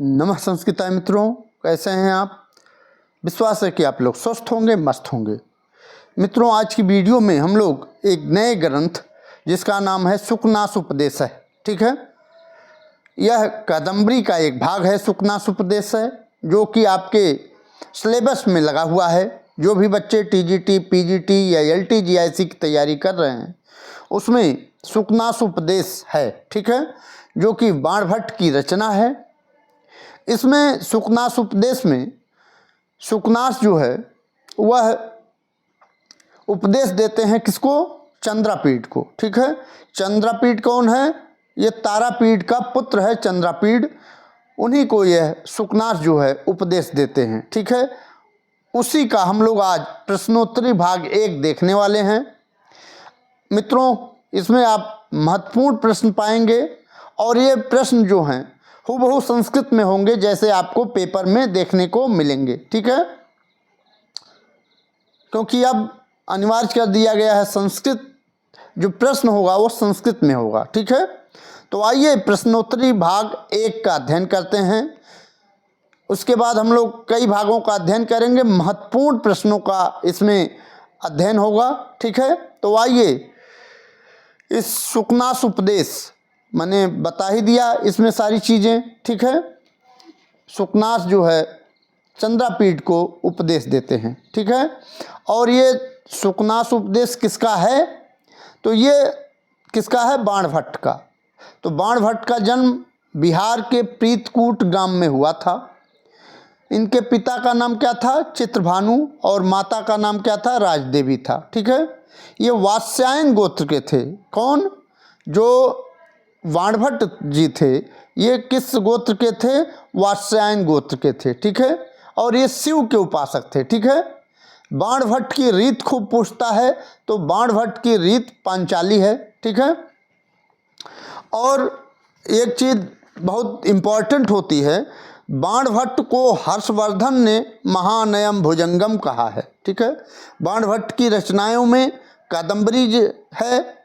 नमः संस्कृताय मित्रों, कैसे हैं आप। विश्वास है कि आप लोग स्वस्थ होंगे, मस्त होंगे। मित्रों, आज की वीडियो में हम लोग एक नए ग्रंथ जिसका नाम है सुकनास उपदेश है, ठीक है। यह कादम्बरी का एक भाग है, सुकनास उपदेश है, जो कि आपके सिलेबस में लगा हुआ है। जो भी बच्चे टीजीटी, पीजीटी या एलटीजीआईसी की तैयारी कर रहे हैं उसमें सुकनास उपदेश है, ठीक है, जो कि बाणभट्ट की रचना है। इसमें सुकनास उपदेश में सुकनास जो है वह उपदेश देते हैं किसको? चंद्रापीड़ को, ठीक है। चंद्रापीड़ कौन है? ये तारापीड़ का पुत्र है चंद्रापीड़। उन्हीं को यह सुकनास जो है उपदेश देते हैं, ठीक है। उसी का हम लोग आज प्रश्नोत्तरी भाग 1 देखने वाले हैं। मित्रों, इसमें आप महत्वपूर्ण प्रश्न पाएंगे और ये प्रश्न जो हैं हूबहू संस्कृत में होंगे, जैसे आपको पेपर में देखने को मिलेंगे, ठीक है। क्योंकि अब अनिवार्य कर दिया गया है, संस्कृत जो प्रश्न होगा वो संस्कृत में होगा, ठीक है। तो आइए प्रश्नोत्तरी भाग 1 का अध्ययन करते हैं। उसके बाद हम लोग कई भागों का अध्ययन करेंगे, महत्वपूर्ण प्रश्नों का इसमें अध्ययन होगा, ठीक है। तो आइए, इस सुकनास उपदेश मैंने बता ही दिया इसमें सारी चीज़ें, ठीक है। सुकनास जो है चंद्रापीड़ को उपदेश देते हैं, ठीक है। और ये सुकनास उपदेश किसका है? तो ये किसका है? बाणभट्ट का। तो बाणभट्ट का जन्म बिहार के प्रीतकूट गांव में हुआ था। इनके पिता का नाम क्या था? चित्रभानु, और माता का नाम क्या था? राजदेवी था, ठीक है। ये वात्स्यायन गोत्र के थे। कौन? जो बाणभट्ट जी थे ये किस गोत्र के थे? वात्स्यायन गोत्र के थे, ठीक है। और ये शिव के उपासक थे, ठीक है। बाणभट्ट की रीत खूब पूछता है, तो बाणभट्ट की रीत पांचाली है, ठीक है। और एक चीज़ बहुत इम्पॉर्टेंट होती है, बाणभट्ट को हर्षवर्धन ने महानयम भुजंगम कहा है, ठीक है। बाणभट्ट की रचनाओं में कादम्बरी है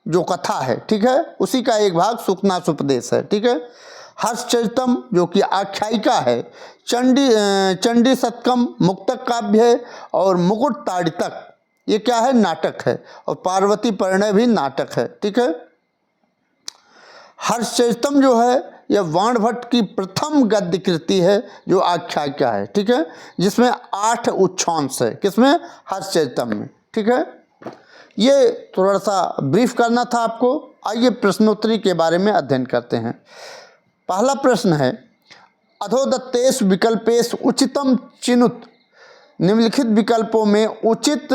जो कथा है, ठीक है, उसी का एक भाग सुकनास उपदेश है, ठीक है। हर्षचरितम जो कि आख्यायिका है, चंडी शतकम मुक्तक काव्य है, और मुकुट ताड़ितक ये क्या है? नाटक है। और पार्वती परिणय भी नाटक है, ठीक है। हर्षचरितम जो है यह बाणभट्ट की प्रथम गद्य कृति है जो आख्यायिका है, ठीक है, जिसमें 8 उच्छ्वांश है। किसमें? हर्षचरितम में, ठीक है। ये थोड़ा सा ब्रीफ करना था आपको। आइए प्रश्नोत्तरी के बारे में अध्ययन करते हैं। पहला प्रश्न है, अधोदत्तेषु विकल्पेषु उचितम चिनुत। निम्नलिखित विकल्पों में उचित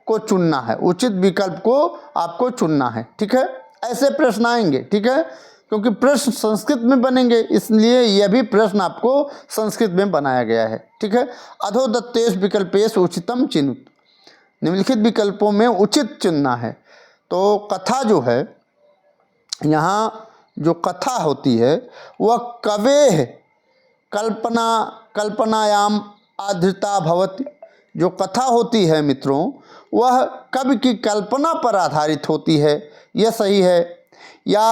को चुनना है। उचित विकल्प को आपको चुनना है, ठीक है। ऐसे प्रश्न आएंगे, ठीक है, क्योंकि प्रश्न संस्कृत में बनेंगे, इसलिए यह भी प्रश्न आपको संस्कृत में बनाया गया है, ठीक है। अधोदत्तेषु विकल्पेषु उचितम चिनुत। निम्नलिखित विकल्पों में उचित चुनना है। तो कथा जो है, यहाँ जो कथा होती है वह कवेः कल्पनायाम आधृता भवति। जो कथा होती है मित्रों, वह कवि की कल्पना पर आधारित होती है, यह सही है। या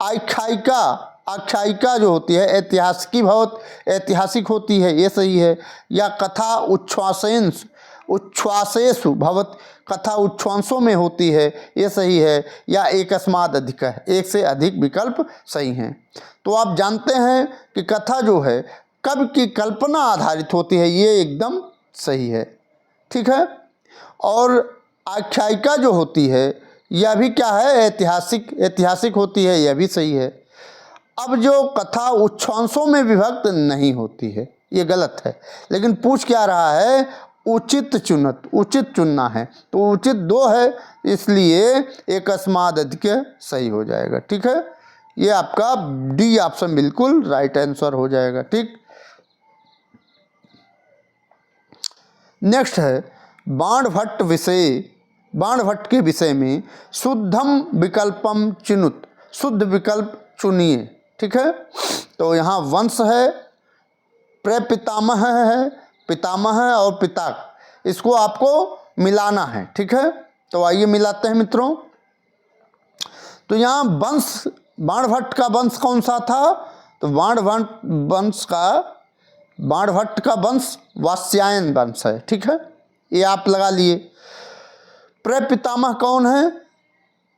आख्यायिका जो होती है ऐतिहासिक होती है, यह सही है। या कथा उच्छ्वासेषु भवत, कथा उच्छ्वासों में होती है, ये सही है। या एकस्माद् अधिक है, एक से अधिक विकल्प सही हैं। तो आप जानते हैं कि कथा जो है कवि की कल्पना आधारित होती है, ये एकदम सही है, ठीक है। और आख्यायिका जो होती है यह भी क्या है? ऐतिहासिक होती है, यह भी सही है। अब जो कथा उच्छ्वासों में विभक्त नहीं होती है, ये गलत है। लेकिन पूछ क्या रहा है? उचित चुनना है। तो उचित 2 है, इसलिए एकस्माद् अधिक सही हो जाएगा, ठीक है। ये आपका डी ऑप्शन बिल्कुल राइट आंसर हो जाएगा, ठीक। नेक्स्ट है, बाणभट्ट के विषय में शुद्धम विकल्पम चिनुत। शुद्ध विकल्प चुनिए, ठीक है। तो यहाँ वंश है, प्रपितामह है, पितामह है और पिताक, इसको आपको मिलाना है, ठीक है। तो आइए मिलाते हैं मित्रों। तो यहाँ वंश, बाणभट्ट का वंश कौन सा था? तो बाणभट्ट का वंश वात्स्यायन वंश है। ठीक है, ये आप लगा लिए। प्रपितामह कौन है?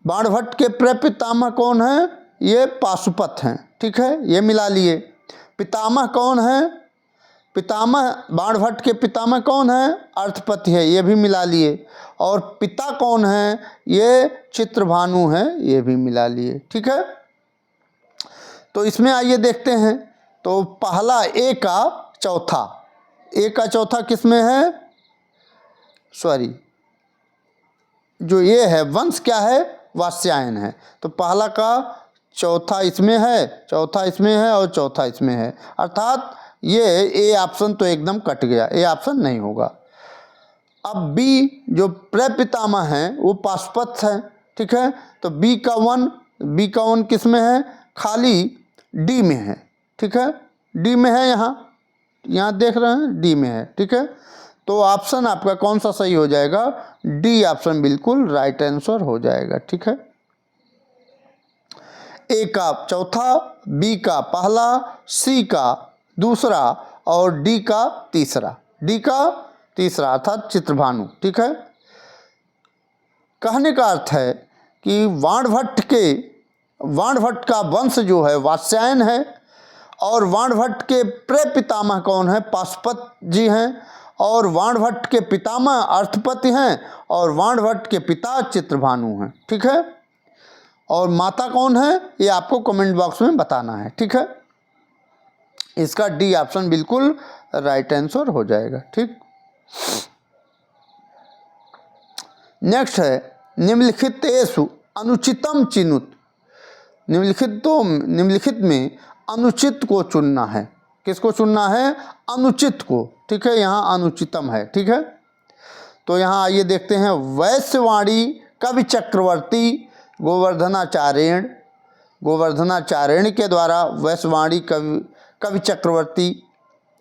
बाणभट्ट के प्रपितामह कौन है? ये पाशुपत हैं। ठीक है, ये मिला लिए। पितामह कौन है? पितामह बाणभट्ट के पितामह कौन है? अर्थपति है, ये भी मिला लिए। और पिता कौन है? ये चित्रभानु है, ये भी मिला लिए। ठीक है, तो इसमें आइए देखते हैं। तो पहला ए का चौथा किसमें है? सॉरी, जो ये है वंश क्या है? वात्स्यायन है। तो पहला का चौथा इसमें है, चौथा इसमें है और चौथा इसमें है, अर्थात ये ए ऑप्शन तो एकदम कट गया, ए ऑप्शन नहीं होगा। अब बी जो प्रपितामह हैं वो पाशुपत है। ठीक है, तो बी का वन किस में है? खाली डी में है। ठीक है, डी में है, यहाँ देख रहे हैं डी में है। ठीक है, तो ऑप्शन आपका कौन सा सही हो जाएगा? डी ऑप्शन बिल्कुल राइट आंसर हो जाएगा। ठीक है, ए का चौथा, बी का पहला, सी का दूसरा और डी का तीसरा अर्थात चित्रभानु। ठीक है, कहने का अर्थ है कि बाणभट्ट का वंश जो है वात्स्यायन है और बाणभट्ट के प्रपितामह कौन है? पाशुपत जी हैं। और बाणभट्ट के पितामह अर्थपति हैं और बाणभट्ट के पिता चित्रभानु हैं। ठीक है, और माता कौन है ये आपको कमेंट बॉक्स में बताना है। ठीक है, इसका डी ऑप्शन बिल्कुल राइट आंसर हो जाएगा। ठीक, नेक्स्ट है निम्नलिखितेषु अनुचितम चिनुत। निम्नलिखित में अनुचित को चुनना है। किसको चुनना है? अनुचित को। ठीक है, यहाँ अनुचितम है। ठीक है, तो यहाँ आइए देखते हैं। वैश्यवाणी कवि चक्रवर्ती गोवर्धनाचार्यण के द्वारा वैश्यवाणी कवि चक्रवर्ती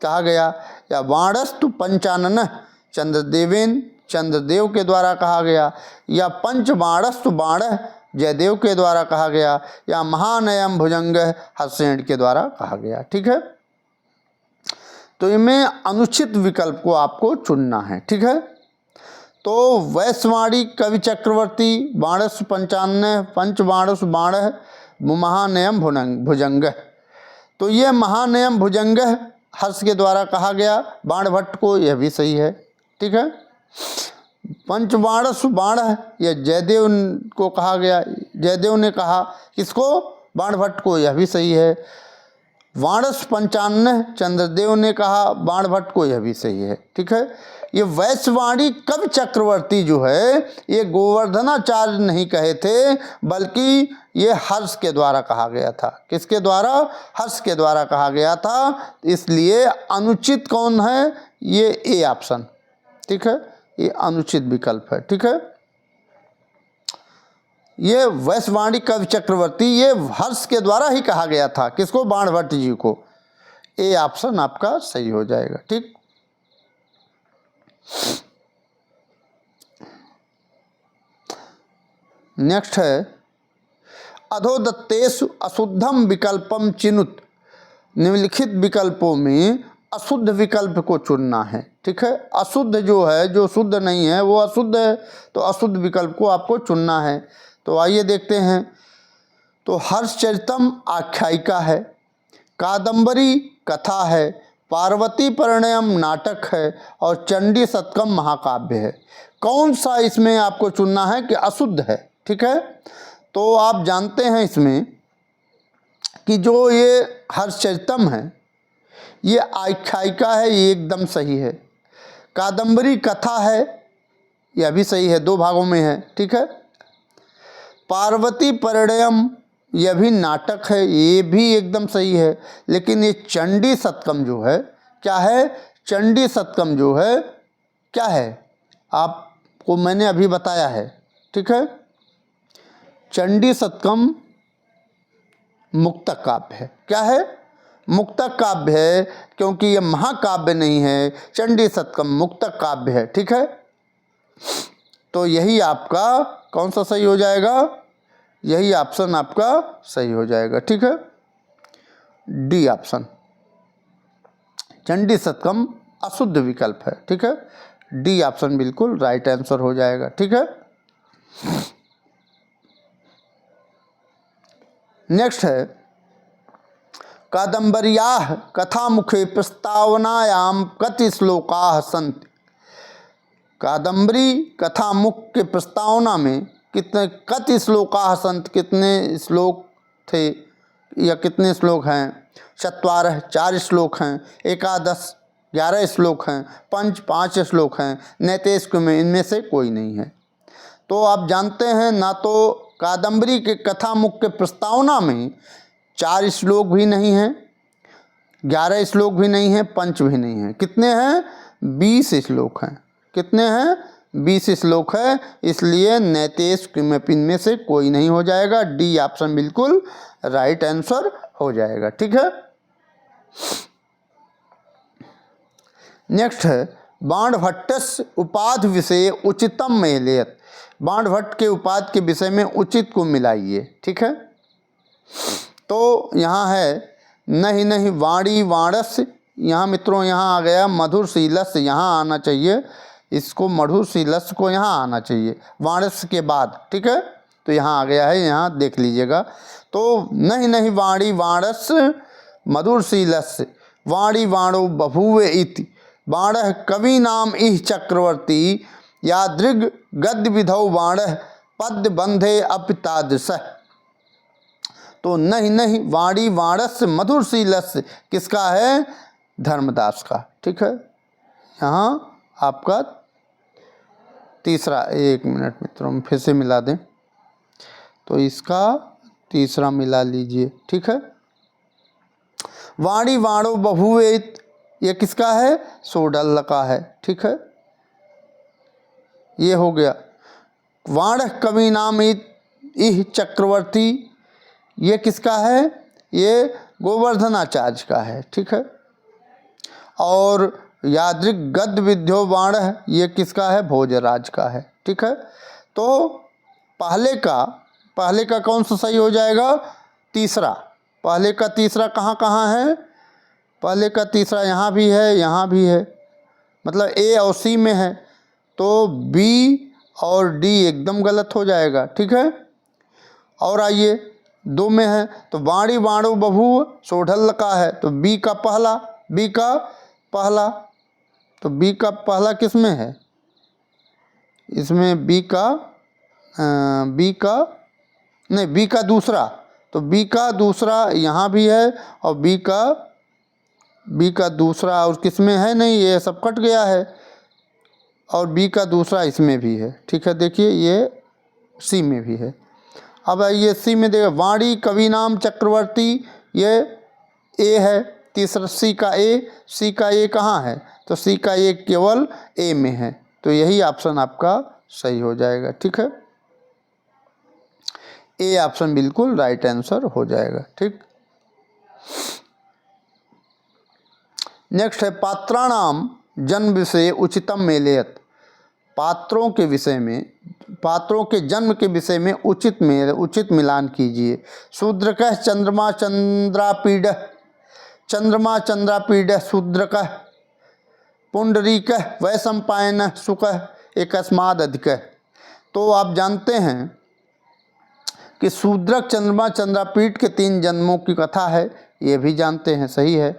कहा गया, या बाणस्तु पंचानन चंद्रदेव के द्वारा कहा गया, या पंचबाणस्तु बाण जयदेव के द्वारा कहा गया, या महानयम भुजंग हर्षेण के द्वारा कहा गया। ठीक है, तो इनमें अनुचित विकल्प को आपको चुनना है। ठीक है, तो वैश्यवाणी कवि चक्रवर्ती बाणस्व पंचानन पंचबाणस्व बाण महानयम भुजंग, तो ये महानयम भुजंग हर्ष के द्वारा कहा गया बाणभट्ट को, यह भी सही है। ठीक है, पंचबाणस्व बाण यह जयदेव को कहा गया, जयदेव ने कहा किसको? बाणभट्ट को, यह भी सही है। बाणस्व पंचानन चंद्रदेव ने कहा बाणभट्ट को, यह भी सही है। ठीक है, ये वैश्यवाणी कवि चक्रवर्ती जो है ये गोवर्धनाचार्य नहीं कहे थे, बल्कि ये हर्ष के द्वारा कहा गया था। किसके द्वारा? हर्ष के द्वारा कहा गया था। इसलिए अनुचित कौन है? ये ए ऑप्शन। ठीक है, ये अनुचित विकल्प है। ठीक है, ये वैश्यवाणी कवि चक्रवर्ती ये हर्ष के द्वारा ही कहा गया था। किसको? बाणभट्ट जी को। ए ऑप्शन आपका सही हो जाएगा। ठीक, नेक्स्ट है अधोदत्तेषु अशुद्धम विकल्पम चिनुत। निम्नलिखित विकल्पों में अशुद्ध विकल्प को चुनना है। ठीक है, अशुद्ध जो है, जो शुद्ध नहीं है वो अशुद्ध है, तो अशुद्ध विकल्प को आपको चुनना है। तो आइए देखते हैं। तो हर्षचरितम आख्यायिका है, कादंबरी कथा है, पार्वती परिणयम नाटक है और चंडी शतकम महाकाव्य है। कौन सा इसमें आपको चुनना है कि अशुद्ध है? ठीक है, तो आप जानते हैं इसमें कि जो ये हर्षचरितम है ये आख्यायिका है, ये एकदम सही है। कादंबरी कथा है, यह भी सही है, 2 भागों में है। ठीक है, पार्वती परिणयम यह भी नाटक है, ये भी एकदम सही है। लेकिन ये चंडी शतकम जो है क्या है? चंडी शतकम जो है क्या है आपको मैंने अभी बताया है। ठीक है, चंडी शतकम मुक्तक काव्य है। क्या है? मुक्तक काव्य है, क्योंकि ये महाकाव्य नहीं है। चंडी शतकम मुक्तक काव्य है। ठीक है, तो यही आपका कौन सा सही हो जाएगा? यही ऑप्शन आपका सही हो जाएगा। ठीक है, डी ऑप्शन, चंडी शतकम अशुद्ध विकल्प है। ठीक है, डी ऑप्शन बिल्कुल राइट आंसर हो जाएगा। ठीक है, नेक्स्ट है कादम्बर्याः कथामुखे प्रस्तावनायां कति श्लोकाः सन्ति। कादम्बरी कथामुख के प्रस्तावना में कति श्लोकाः सन्ति, कितने श्लोक थे या कितने श्लोक हैं। चत्वारः 4 श्लोक हैं, एकादश 11 श्लोक हैं, पंच 5 श्लोक हैं, नैतेष्क में इनमें से कोई नहीं है। तो आप जानते हैं ना, तो कादम्बरी के कथामुख के प्रस्तावना में 4 श्लोक भी नहीं हैं, 11 श्लोक भी नहीं हैं, पंच भी नहीं हैं। कितने हैं? 20 श्लोक हैं। कितने हैं? 20 श्लोक है, इसलिए नैतेष्क में इनमें से कोई नहीं हो जाएगा। डी ऑप्शन बिल्कुल राइट आंसर हो जाएगा। ठीक है, नेक्स्ट है बाणभट्टस्य उपाधि विषय उचितम मेलयत। बाणभट्ट के उपाधि के विषय में उचित को मिलाइए। ठीक है, तो यहाँ है नहीं नहीं वाणी वाणस्य, यहाँ मित्रों यहाँ आ गया मधुरशीलस्य, यहाँ आना चाहिए, इसको मधुरशीलस्य को यहाँ आना चाहिए वाणस्य के बाद। ठीक है, तो यहाँ आ गया है, यहाँ देख लीजिएगा। तो नहीं नहीं वाणी वाणस्य मधुरशीलस्य वाणी वाणो बभूव इति बाणः कवि नाम इह चक्रवर्ती यादृग गद्य विधौ बाणः पद्य बंधे अपितादृश। तो नहीं नहीं वाणी वाणस्य मधुरशीलस्य किसका है? धर्मदास का। ठीक है, यहाँ आपका तीसरा, 1 मिनट मित्रों फिर से मिला दें, तो इसका तीसरा मिला लीजिए। ठीक है, वाणी वाणो बभूवेत ये किसका है? सोडल का है। ठीक है, ये हो गया। वाण कवि नाम इह चक्रवर्ती ये किसका है? ये गोवर्धनाचार्य का है। ठीक है, और यादृग गद्य विद्यो बाण ये किसका है? भोजराज का है। ठीक है, तो पहले का कौन सा सही हो जाएगा? तीसरा। पहले का तीसरा कहाँ है? पहले का तीसरा यहाँ भी है, यहाँ भी है, मतलब ए और सी में है, तो बी और डी एकदम गलत हो जाएगा। ठीक है, और आइए 2 में है, तो वाणी वाणो बभूव सोढ़ल का है, तो बी का पहला, तो बी का पहला किस में है? इसमें बी का दूसरा, तो बी का दूसरा यहाँ भी है, और बी का दूसरा और किस में है? नहीं, ये सब कट गया है, और बी का दूसरा इसमें भी है। ठीक है, देखिए ये सी में भी है। अब ये सी में देखिए वाणी कवि नाम चक्रवर्ती ये ए है, तीसरा सी का ए कहाँ है? तो सी का ए केवल ए में है, तो यही ऑप्शन आपका सही हो जाएगा। ठीक है, ए ऑप्शन बिल्कुल राइट आंसर हो जाएगा। ठीक, नेक्स्ट है पात्राणाम जन्म विषय उचितम मेलयत। पात्रों के जन्म के विषय में उचित मिलान कीजिए। शूद्रकः चंद्रमा चंद्रापीड शूद्रकः पुंडरीकः वैशंपायनः शुकः एकस्माद् अधिकः। तो आप जानते हैं कि शूद्रक चंद्रमा चंद्रापीठ के 3 जन्मों की कथा है, ये भी जानते हैं, सही है।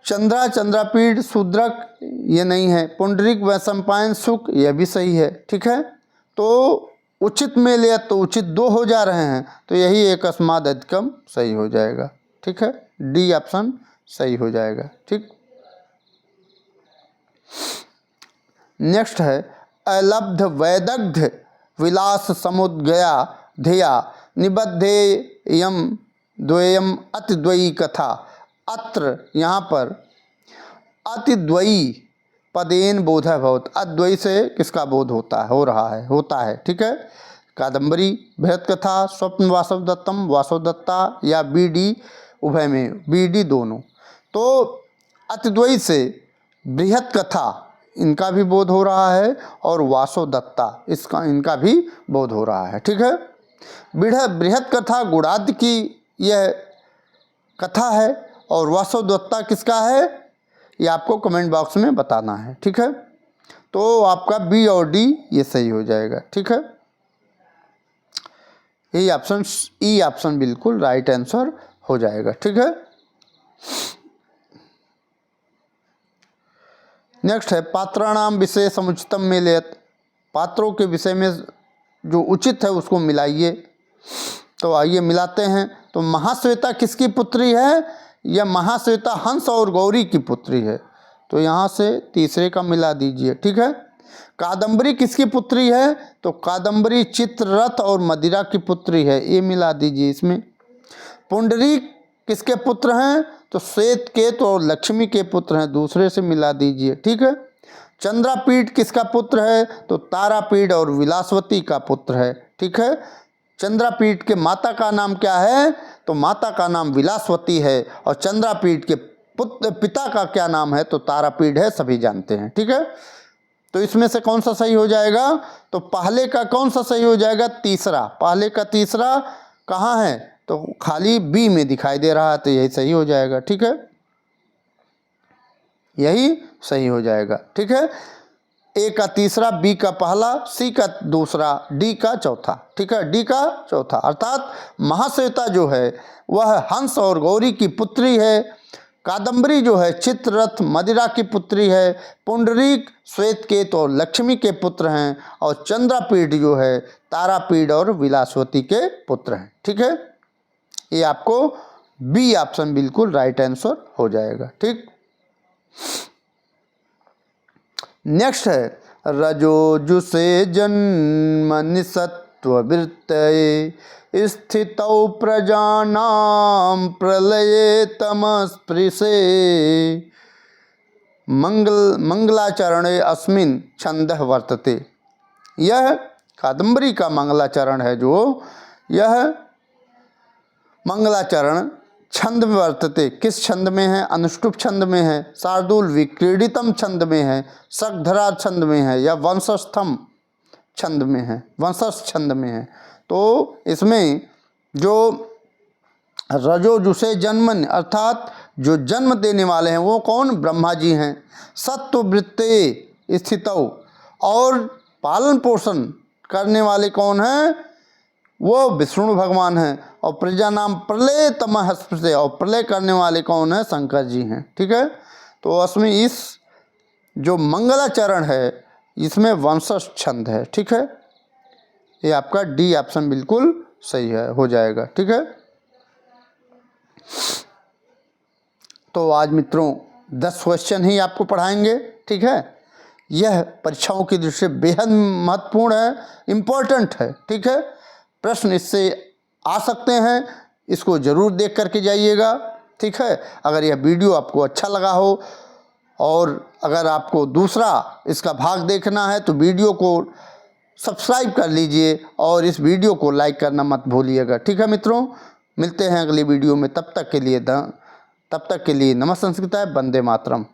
चंद्रापीठ शूद्रक ये नहीं है, पुंडरीक वैशंपायन शुक ये भी सही है। ठीक है, तो उचित में लिया तो उचित 2 हो जा रहे हैं, तो यही एकस्माद् अधिकम सही हो जाएगा। ठीक है, डी ऑप्शन सही हो जाएगा। ठीक, नेक्स्ट है अलब्ध वैदग्ध विलास समुद्गया धिया निबद्धेयम द्वयम अतिद्वयी कथा। अत्र यहाँ पर अतिद्वयी पदेन बोधः भवत। अद्वयी से किसका बोध होता है। ठीक है, कादम्बरी, बृहत कथा, स्वप्न वासव दत्ता या बीडी उभय में, बीडी दोनों। तो अतिद्वयी से बृहत कथा इनका भी बोध हो रहा है, और वासव दत्ता इनका भी बोध हो रहा है। ठीक है, बृहत कथा गुणाद्य की यह कथा है और वासवदत्ता किसका है, ये आपको कमेंट बॉक्स में बताना है। ठीक है, तो आपका बी और डी ये सही हो जाएगा। ठीक है, ई ऑप्शन बिल्कुल राइट आंसर हो जाएगा। ठीक है, नेक्स्ट है पात्राणाम विषय समुचितम मिलेत, पात्रों के विषय में जो उचित है उसको मिलाइए। तो आइए मिलाते हैं। तो महाश्वेता किसकी पुत्री है, यह महाश्वेता हंस और गौरी की पुत्री है, तो यहाँ से तीसरे का मिला दीजिए। ठीक है, कादम्बरी किसकी पुत्री है, तो कादम्बरी चित्ररथ और मदिरा की पुत्री है, ये मिला दीजिए इसमें। पुंडरीक किसके पुत्र हैं, तो श्वेत केतु और लक्ष्मी के पुत्र हैं, दूसरे से मिला दीजिए। ठीक है, चंद्रापीठ किसका पुत्र है, तो तारापीठ और विलासवती का पुत्र है। ठीक है, चंद्रापीठ के माता का नाम क्या है, तो माता का नाम विलासवती है, और चंद्रापीठ के पिता का क्या नाम है, तो तारापीठ है, सभी जानते हैं। ठीक है, तो इसमें से कौन सा सही हो जाएगा, तो पहले का कौन सा सही हो जाएगा, तीसरा। पहले का तीसरा कहाँ है, तो खाली बी में दिखाई दे रहा है, तो यही सही हो जाएगा। ठीक है, यही सही हो जाएगा। ठीक है, ए का तीसरा, बी का पहला, सी का दूसरा, डी का चौथा। ठीक है, डी का चौथा, अर्थात महाश्वेता जो है वह हंस और गौरी की पुत्री है, कादम्बरी जो है चित्ररथ मदिरा की पुत्री है, पुंडरीक श्वेतकेतु और लक्ष्मी के पुत्र हैं, और चंद्रापीठ जो है तारापीठ और विलासवती के पुत्र हैं। ठीक है, ये आपको बी ऑप्शन बिल्कुल राइट आंसर हो जाएगा। ठीक, नेक्स्ट है रजोजुषे जन्म निसत्त्ववृत्तये स्थितौ प्रजानां प्रलये तमस्पृशे मंगलाचरणे अस्मिन् छंदः वर्तते। यह कादम्बरी का मंगलाचरण है, जो यह मंगलाचरण छंद में वर्तते, किस छंद में है, अनुष्टुप छंद में है, शार्दूल विक्रीडितम छंद में है, शकधरा छंद में है, या वंशस्थम छंद में है, वंशस्थ छंद में है। तो इसमें जो रजोजुषे जन्मन अर्थात जो जन्म देने वाले हैं वो कौन, ब्रह्मा जी हैं। सत्ववृत्ते स्थितौ, और पालन पोषण करने वाले कौन हैं, वो विष्णु भगवान हैं, और प्रजा नाम प्रलय तमः स्पृशे, और प्रलय करने वाले कौन है, शंकर जी हैं। ठीक है, तो उसमें इस जो मंगलाचरण है इसमें वंशज छंद है। ठीक है, ये आपका डी ऑप्शन बिल्कुल सही है, हो जाएगा। ठीक है, तो आज मित्रों 10 क्वेश्चन ही आपको पढ़ाएंगे। ठीक है, यह परीक्षाओं की दृष्टि से बेहद महत्वपूर्ण है, इम्पोर्टेंट है। ठीक है, प्रश्न इससे आ सकते हैं, इसको ज़रूर देख करके जाइएगा। ठीक है, अगर यह वीडियो आपको अच्छा लगा हो और अगर आपको दूसरा इसका भाग देखना है तो वीडियो को सब्सक्राइब कर लीजिए और इस वीडियो को लाइक करना मत भूलिएगा। ठीक है मित्रों, मिलते हैं अगली वीडियो में, तब तक के लिए नमः संस्कृताय, वंदे मातरम।